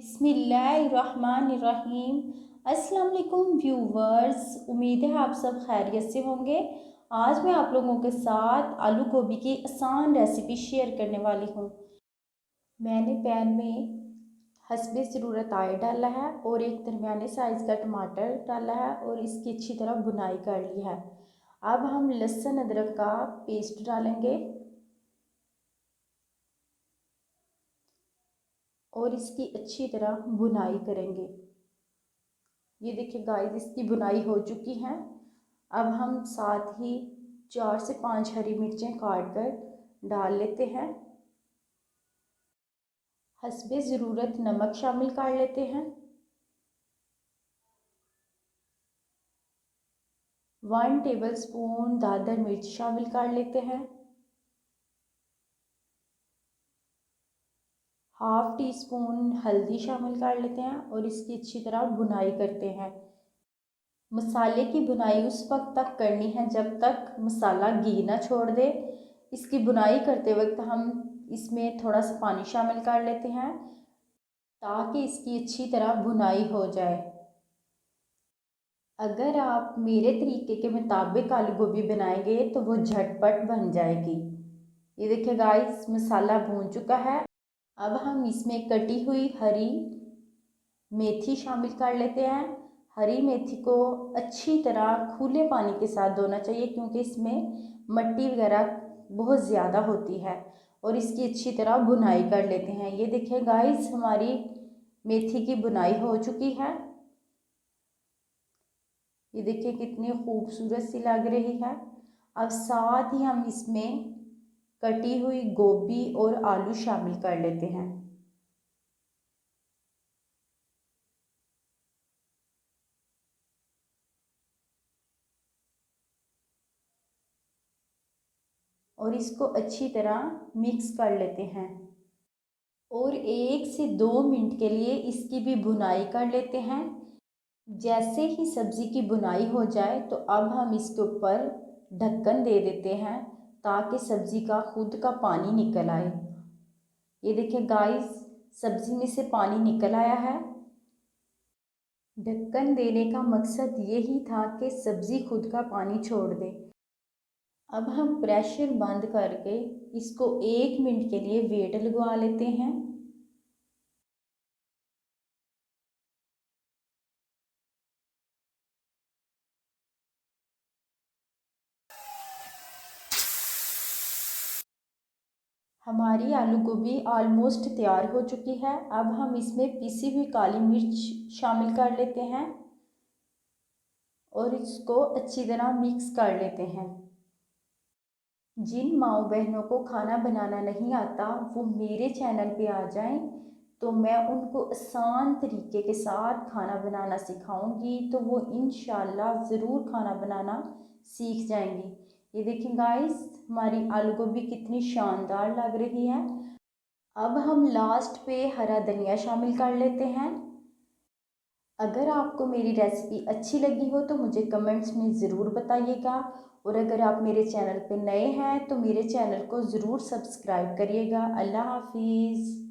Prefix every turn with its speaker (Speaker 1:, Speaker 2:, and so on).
Speaker 1: बिस्मिल्लाहिर्रहमानिर्रहीम। अस्सलाम वालेकुम व्यूवर्स, उम्मीद है आप सब खैरियत से होंगे। आज मैं आप लोगों के साथ आलू गोभी की आसान रेसिपी शेयर करने वाली हूँ। मैंने पैन में हस्बे ज़रूरत आयल डाला है और एक दरमियाने साइज़ का टमाटर डाला है और इसकी अच्छी तरह भुनाई कर ली है। अब हम लहसुन अदरक का पेस्ट डालेंगे और इसकी अच्छी तरह भुनाई करेंगे। ये देखिए गाइस, इसकी भुनाई हो चुकी है। अब हम साथ ही 4 से 5 हरी मिर्चें काट कर डाल लेते हैं। हस्बे ज़रूरत नमक शामिल कर लेते हैं। 1 टेबलस्पून दादर मिर्च शामिल कर लेते हैं। हाफ टी स्पून हल्दी शामिल कर लेते हैं और इसकी अच्छी तरह भुनाई करते हैं। मसाले की भुनाई उस वक्त तक करनी है जब तक मसाला घी ना छोड़ दे। इसकी भुनाई करते वक्त हम इसमें थोड़ा सा पानी शामिल कर लेते हैं ताकि इसकी अच्छी तरह भुनाई हो जाए। अगर आप मेरे तरीके के मुताबिक आलू गोभी बनाएंगे तो वो झटपट बन जाएगी। ये देखिए गाइस, मसाला भून चुका है। अब हम इसमें कटी हुई हरी मेथी शामिल कर लेते हैं। हरी मेथी को अच्छी तरह खुले पानी के साथ धोना चाहिए क्योंकि इसमें मिट्टी वगैरह बहुत ज़्यादा होती है। और इसकी अच्छी तरह भुनाई कर लेते हैं। ये देखिए गाइस, हमारी मेथी की भुनाई हो चुकी है। ये देखिए कितनी खूबसूरत सी लग रही है। अब साथ ही हम इसमें कटी हुई गोभी और आलू शामिल कर लेते हैं। और इसको अच्छी तरह मिक्स कर लेते हैं और 1 से 2 मिनट के लिए इसकी भी भुनाई कर लेते हैं। जैसे ही सब्ज़ी की भुनाई हो जाए तो अब हम इसके ऊपर ढक्कन दे देते हैं ताकि सब्ज़ी का खुद का पानी निकल आए। ये देखिए गाइस, सब्ज़ी में से पानी निकल आया है। ढक्कन देने का मकसद यही था कि सब्ज़ी खुद का पानी छोड़ दे। अब हम प्रेशर बंद करके इसको 1 मिनट के लिए वेट लगवा लेते हैं। हमारी आलू गोभी ऑलमोस्ट तैयार हो चुकी है। अब हम इसमें पिसी हुई काली मिर्च शामिल कर लेते हैं और इसको अच्छी तरह मिक्स कर लेते हैं। जिन माओ बहनों को खाना बनाना नहीं आता वो मेरे चैनल पे आ जाएं, तो मैं उनको आसान तरीके के साथ खाना बनाना सिखाऊंगी, तो वो इंशाल्लाह ज़रूर खाना बनाना सीख जाएंगी। ये देखिए गाइस, हमारी आलू गोभी कितनी शानदार लग रही है। अब हम लास्ट पे हरा धनिया शामिल कर लेते हैं। अगर आपको मेरी रेसिपी अच्छी लगी हो तो मुझे कमेंट्स में ज़रूर बताइएगा और अगर आप मेरे चैनल पे नए हैं तो मेरे चैनल को ज़रूर सब्सक्राइब करिएगा। अल्लाह हाफिज़।